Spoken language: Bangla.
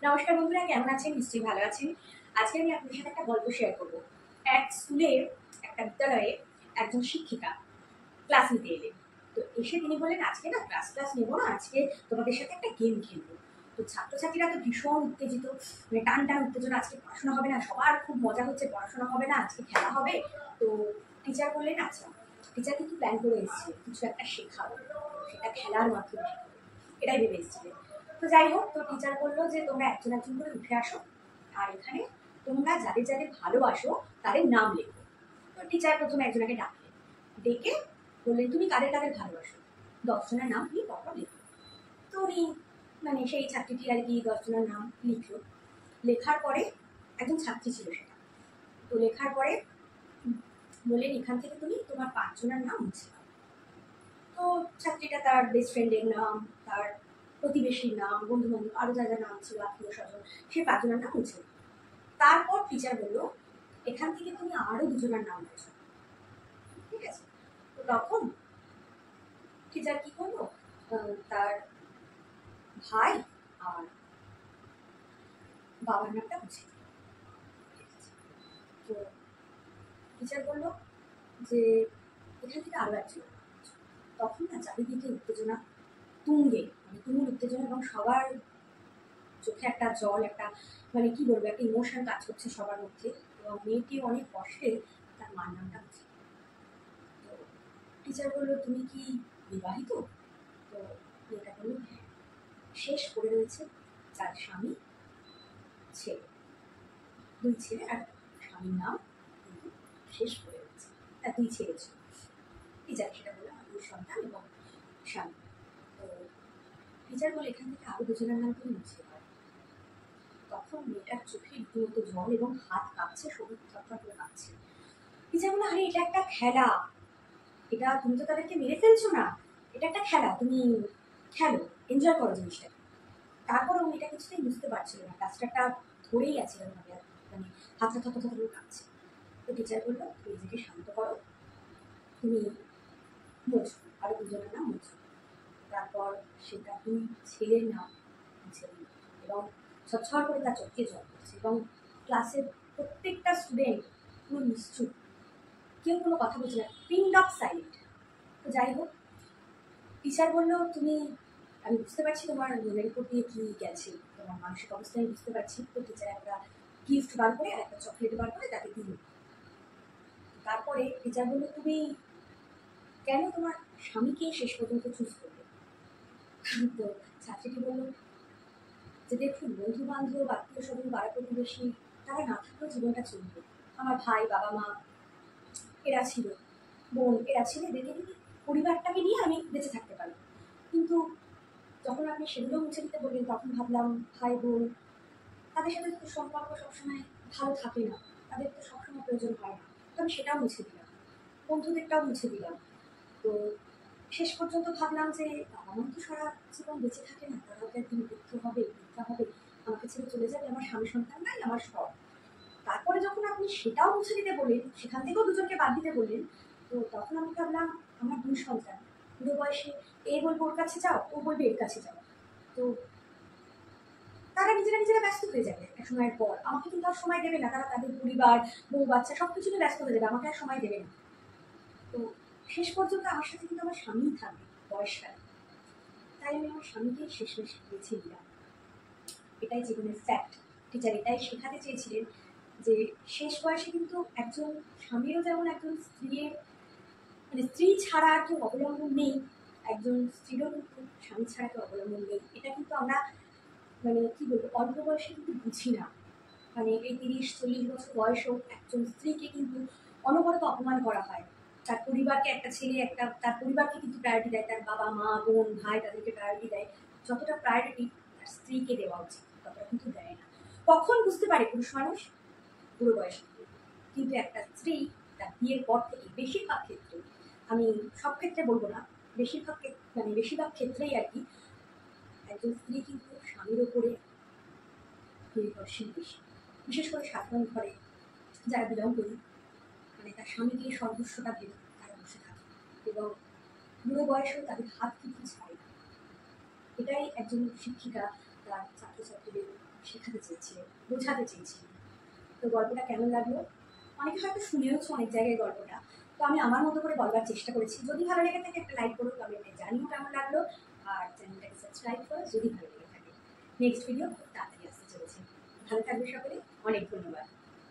নমস্কার বন্ধুরা, কেমন আছেন? নিশ্চয়ই ভালো আছেন। আজকে আমি আপনাদের সাথে একটা গল্প শেয়ার করব। এক স্কুলের একটা বিদ্যালয়ে একজন শিক্ষিকা ক্লাস নিতে এলেন। তো এসে তিনি বললেন, আজকে না ক্লাস নেবো না, আজকে তোমাদের সাথে একটা গেম খেলবো। তো ছাত্রছাত্রীরা তো ভীষণ উত্তেজিত, মানে টান টান উত্তেজনা, আজকে পড়াশোনা হবে না, সবার খুব মজা হচ্ছে, পড়াশোনা হবে না, আজকে খেলা হবে। তো টিচার বললেন, আচ্ছা। টিচার কিন্তু প্ল্যান করে এসেছে কিছু একটা শেখাবো, সেটা খেলার মাধ্যমে শেখাবো, এটাই ভেবে এসেছিলেন। তো যাই হোক, তো টিচার বললো যে তোমরা একজন একজন করে উঠে আসো, আর এখানে তোমরা যাদের যাদের ভালোবাসো তাদের নাম লেখো। তো টিচার প্রথমে একজনকে ডাকলেন, ডেকে বললেন, তুমি কাদের কাদের ভালোবাসো? 10 জনের নাম তুমি পরপর লেখো। তো উনি মানে সেই ছাত্রীটি আর কি 10 জনের নাম লিখলো। লেখার পরে একজন ছাত্রী ছিল সেটা, তো লেখার পরে বললেন, এখান থেকে তুমি তোমার 5 জনের নাম মুছে দাও। তো ছাত্রীটা তার বেস্ট ফ্রেন্ডের নাম, তার প্রতিবেশীর নাম, বন্ধু বান্ধব আরো যা যা নাম ছিল, আত্মীয় স্বজন, সেই 5 জনের নাম মুছে দিল। তারপর টিচার বললো, এখান থেকে তুমি আরো 2 জনের নাম মুছো। ঠিক আছে? তো তখন টিচার কি করলো, তার ভাই আর বাবার নামটা মুছে দিল। ঠিক আছে? তো টিচার বললো যে এখান থেকে আরো একজন। তখন না চারিদিকে উত্তেজনা তুঙ্গে, মানে তুমুল উত্তেজনা, এবং সবার চোখে একটা জল, একটা মানে কি বলবো, একটা ইমোশন কাজ করছে সবার মধ্যে। এবং মেয়েটি অনেক কষ্টে তার মার নামটা মুছে দিল। তো টিচার বললো, তুমি কি বিবাহিত? তো মেয়েটা বললো, হ্যাঁ। শেষ করে রয়েছে তার স্বামী, ছেলে, 2 ছেলে আর স্বামীর নাম কিন্তু শেষ করে রয়েছে, তার 2 ছেলে ছিল। টিচার সেটা বললো, আমার 2 সন্তান এবং স্বামী। তো টিচার বলে, এখান থেকে আরো 2 জনের নাম তুমি মুছে দাও। তখন মেয়েটার চোখে রীতিমতো জল এবং হাত কাঁপছে, শরীর থরথর করে কাঁপছে। টিচার বললো, আরে এটা একটা খেলা, এটা তুমি তো তাদেরকে মেরে ফেলছো না, এটা একটা খেলা, তুমি খেলো, এনজয় করো জিনিসটা। তারপরেও মেয়েটা কিছুতেই বুঝতে পারছিল না, প্লাস্টারটা ধরেই আছে এরকমভাবে, মানে হাতটা থত থত করে কাঁপছে। তো টিচার বললো, তুমি নিজেকে শান্ত করো, তুমি মুছো, আরো 2 জনের নাম মুছো। তারপর সেটা 2 ছেলের নাম মুছে দিল, এবং ঝরঝর করে তার চোখে জল পড়ছে, এবং ক্লাসের প্রত্যেকটা স্টুডেন্ট পুরো নিশ্চুপ, কেউ কোনো কথা বলছে না, পিন্ড অফ সাইলেন্ট। তো যাই হোক, টিচার বললো, তুমি, আমি বুঝতে পারছি তোমার মনের উপর দিয়ে কি গেছে, তোমার মানসিক অবস্থা আমি বুঝতে পারছি। তো টিচার একটা গিফট বার করে আর একটা চকলেট বার করে তাকে দিল। তারপরে টিচার বললো, তুমি কেন তোমার স্বামীকে শেষ পর্যন্ত চুজ করবে? তো ছাত্রীটি বললো যে, দেখুন, বন্ধু বান্ধব, আত্মীয় স্বজন, পাড়া প্রতিবেশী, তারা না থাকলেও জীবনটা চলবে। আমার ভাই, বাবা মা এরা ছিল, বোন এরা ছিল, এদেরকে নিয়ে, পরিবারটাকে নিয়ে আমি বেঁচে থাকতে পারি। কিন্তু যখন আপনি সেগুলো মুছে দিতে বললেন, তখন ভাবলাম, ভাই বোন, তাদের সাথে তো সম্পর্ক সবসময় ভালো থাকে না, তাদের তো সবসময় প্রয়োজন হয় না। তো আমি সেটাও মুছে দিলাম, বন্ধুদেরটাও মুছে দিলাম। তো শেষ পর্যন্ত ভাবলাম যে বাবা মা তো সারা জীবন বেঁচে থাকে না, তারা তো একদিন বৃদ্ধ হবে, বৃদ্ধা হবে, আমাকে ছেড়ে চলে যাবে, আমার স্বামী সন্তান নাই, আমার সব। তারপরে যখন আপনি সেটাও মুছে দিতে বললেন, সেখান থেকেও 2 জনকে বাদ দিতে বললেন, তো তখন আমি ভাবলাম, আমার 2 সন্তান, বুড়ো বয়সে এ বলবো ওর কাছে যাও, ও বলবে এর কাছে যাও। তো তারা নিজেরা নিজেরা ব্যস্ত হয়ে যাবে এক সময়ের পর, আমাকে কিন্তু আর সময় দেবে না, তারা তাদের পরিবার, বউ বাচ্চা সবকিছু নিয়ে ব্যস্ত হয়ে যাবে, আমাকে আর সময় দেবে না। তো শেষ পর্যন্ত আমার সাথে কিন্তু আমার স্বামীই থাকবে বয়সকালে। তাই আমি আমার স্বামীকেই শেষমেশ বেছে নিলাম। এটাই জীবনের ফ্যাক্ট। টিচার এটাই শেখাতে চেয়েছিলেন, যে শেষ বয়সে কিন্তু একজন স্বামীরও যেমন একজন স্ত্রীর, মানে স্ত্রী ছাড়া আর কেউ অবলম্বন নেই, একজন স্ত্রীরও কিন্তু স্বামী ছাড়া কেউ অবলম্বন নেই। এটা কিন্তু আমরা মানে কি বলবো, অল্প বয়সে কিন্তু বুঝি না। মানে এই 30-40 বছর বয়সেও একজন স্ত্রীকে কিন্তু অনবরত অপমান করা হয়। তার পরিবারকে, একটা ছেলে একটা তার পরিবারকে কিন্তু প্রায়োরিটি দেয়, তার বাবা মা বোন ভাই তাদেরকে প্রায়োরিটি দেয়, যতটা প্রায়োরিটি তার স্ত্রীকে দেওয়া উচিত ততটা কিন্তু দেয় না। কখন বুঝতে পারে পুরুষ মানুষ? বুড়ো বয়সে। কিন্তু একটা স্ত্রী তার বিয়ের পর থেকে বেশিরভাগ ক্ষেত্রে, আমি সব ক্ষেত্রে বলবো না, মানে বেশিরভাগ ক্ষেত্রেই আর কি, একজন স্ত্রী কিন্তু স্বামীর ওপরে নির্ভরশীল বেশি। বিশেষ করে সাধারণ ঘরে যারা বিলং করি, মানে তার স্বামীকে সর্বস্বতা ভেবে তারা বসে থাকে, এবং বুড়ো বয়সেও তাদের হাত কিন্তু ছাড়ে না। এটাই একজন শিক্ষিকা তার ছাত্রছাত্রীদের শেখাতে চেয়েছিল, বোঝাতে চেয়েছিল। তো গল্পটা কেমন লাগলো? অনেকে হয়তো শুনেওছো অনেক জায়গায় গল্পটা, তো আমি আমার মতো করে বলবার চেষ্টা করেছি। যদি ভালো লেগে থাকে একটা লাইক করো, কমেন্টে জানিও কেমন লাগলো, আর চ্যানেলটাকে সাবস্ক্রাইব করো যদি ভালো লেগে থাকে। নেক্সট ভিডিও খুব তাড়াতাড়ি আসতে চলেছে। ভালো থাকবে সকলে, অনেক ধন্যবাদ।